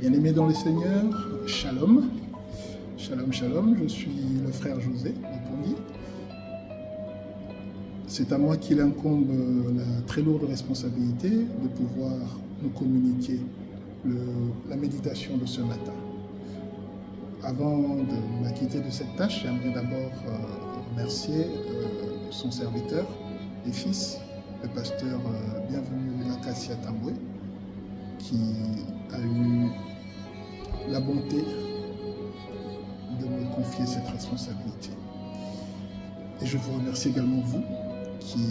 Bien-aimés dans le Seigneur, Shalom. Shalom, shalom, je suis le frère José de Pondy. C'est à moi qu'il incombe la très lourde responsabilité de pouvoir nous communiquer la méditation de ce matin. Avant de m'acquitter de cette tâche, j'aimerais d'abord remercier son serviteur et fils, le pasteur Bienvenu Acacia Tamboué, qui a eu la bonté de me confier cette responsabilité. Et je vous remercie également vous qui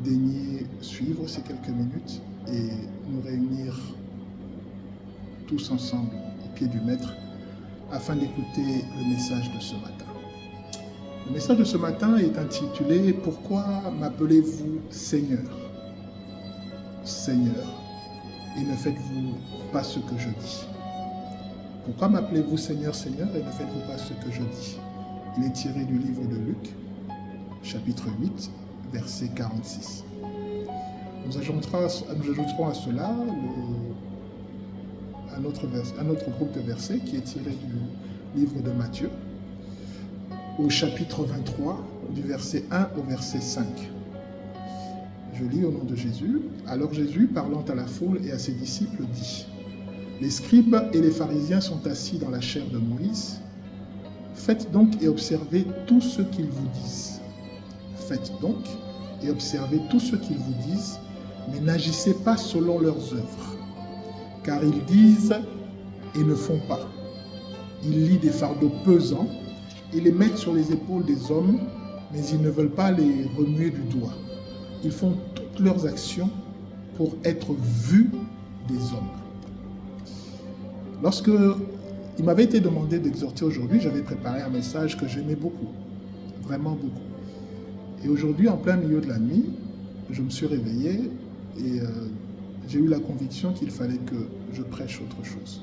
daignez suivre ces quelques minutes et nous réunir tous ensemble au pied du Maître afin d'écouter le message de ce matin. Le message de ce matin est intitulé « Pourquoi m'appelez-vous Seigneur ?» Seigneur, et ne faites-vous pas ce que je dis. Pourquoi m'appelez-vous Seigneur, Seigneur, et ne faites-vous pas ce que je dis? Il est tiré du livre de Luc, chapitre 8, verset 46. Nous ajouterons à cela un autre groupe de versets qui est tiré du livre de Matthieu, au chapitre 23, du verset 1 au verset 5. Je lis au nom de Jésus. Alors Jésus, parlant à la foule et à ses disciples, dit: les scribes et les pharisiens sont assis dans la chaire de Moïse. Faites donc et observez tout ce qu'ils vous disent. Faites donc et observez tout ce qu'ils vous disent, mais n'agissez pas selon leurs œuvres. Car ils disent et ne font pas. Ils lient des fardeaux pesants et les mettent sur les épaules des hommes, mais ils ne veulent pas les remuer du doigt. Ils font toutes leurs actions pour être vus des hommes. Lorsque il m'avait été demandé d'exhorter aujourd'hui, j'avais préparé un message que j'aimais beaucoup, vraiment beaucoup. Et aujourd'hui, en plein milieu de la nuit, je me suis réveillé et j'ai eu la conviction qu'il fallait que je prêche autre chose.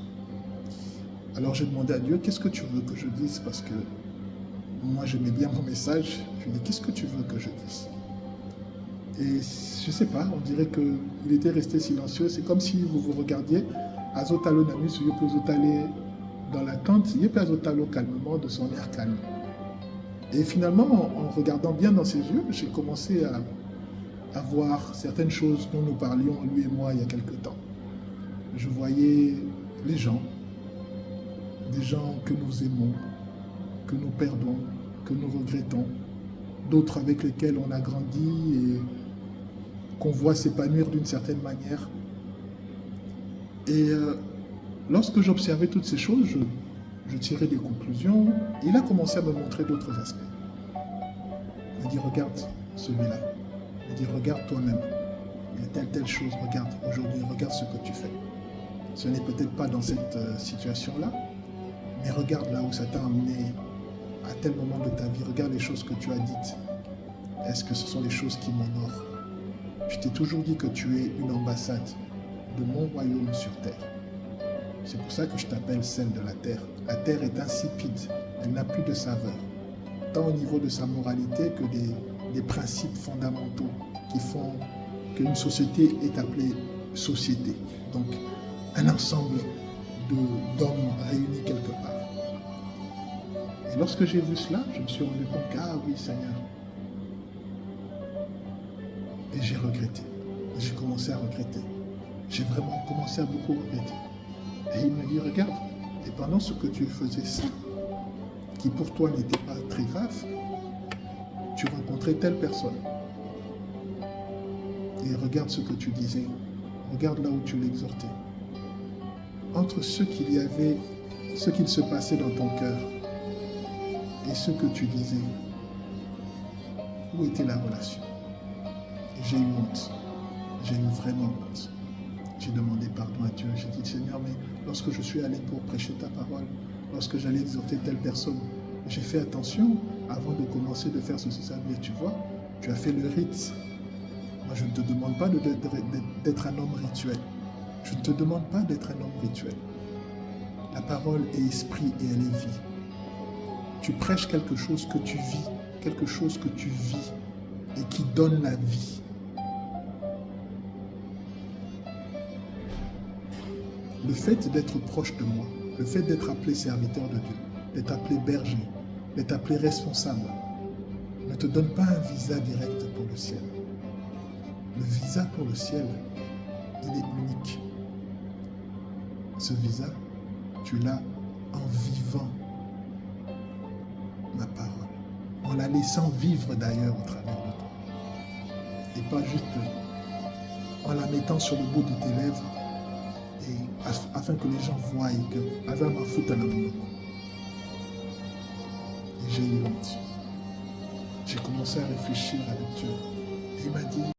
Alors j'ai demandé à Dieu, qu'est-ce que tu veux que je dise? Parce que moi j'aimais bien mon message. Je lui ai dit, qu'est-ce que tu veux que je dise? Et je ne sais pas, on dirait qu'il était resté silencieux. C'est comme si vous vous regardiez. Azotalo Nami, si je peux aller dans la tente, il peut Azotalo calmement, de son air calme. Et finalement, en regardant bien dans ses yeux, j'ai commencé à voir certaines choses dont nous parlions, lui et moi, il y a quelque temps. Je voyais les gens, des gens que nous aimons, que nous perdons, que nous regrettons, d'autres avec lesquels on a grandi et qu'on voit s'épanouir d'une certaine manière. Et lorsque j'observais toutes ces choses, je tirais des conclusions. Et il a commencé à me montrer d'autres aspects. Il m'a dit, regarde celui-là. Il m'a dit, regarde toi-même. Il y a telle chose, regarde aujourd'hui, regarde ce que tu fais. Ce n'est peut-être pas dans cette situation-là, mais regarde là où ça t'a amené à tel moment de ta vie. Regarde les choses que tu as dites. Est-ce que ce sont les choses qui m'honorent? Je t'ai toujours dit que tu es une ambassade de mon royaume sur terre. C'est pour ça que je t'appelle celle de la terre. La terre est insipide, elle n'a plus de saveur, tant au niveau de sa moralité que des principes fondamentaux qui font qu'une société est appelée société. Donc, un ensemble d'hommes réunis quelque part. Et lorsque j'ai vu cela, je me suis rendu compte que, ah oui, Seigneur. Et j'ai regretté. J'ai commencé à regretter. J'ai vraiment commencé à beaucoup regretter. Et il me dit, regarde, et pendant ce que tu faisais ça, qui pour toi n'était pas très grave, tu rencontrais telle personne. Et regarde ce que tu disais. Regarde là où tu l'exhortais. Entre ce qu'il y avait, ce qu'il se passait dans ton cœur et ce que tu disais, où était la relation? Et j'ai eu honte. J'ai eu vraiment honte. J'ai demandé pardon à Dieu. J'ai dit, Seigneur, mais lorsque je suis allé pour prêcher ta parole, lorsque j'allais exhorter telle personne, j'ai fait attention avant de commencer de faire ceci, ça. Mais tu vois, tu as fait le rite. Moi, je ne te demande pas d'être un homme rituel. Je ne te demande pas d'être un homme rituel. La parole est esprit et elle est vie. Tu prêches quelque chose que tu vis, quelque chose que tu vis et qui donne la vie. le fait d'être proche de moi, le fait d'être appelé serviteur de Dieu, d'être appelé berger, d'être appelé responsable, ne te donne pas un visa direct pour le ciel. Le visa pour le ciel, il est unique. Ce visa, tu l'as en vivant ma parole, en la laissant vivre d'ailleurs au travers de toi. Et pas juste en la mettant sur le bout de tes lèvres et afin que les gens voient que Aza m'a foutu à la mono. Et j'ai eu honte. J'ai commencé à réfléchir avec Dieu. Et il m'a dit,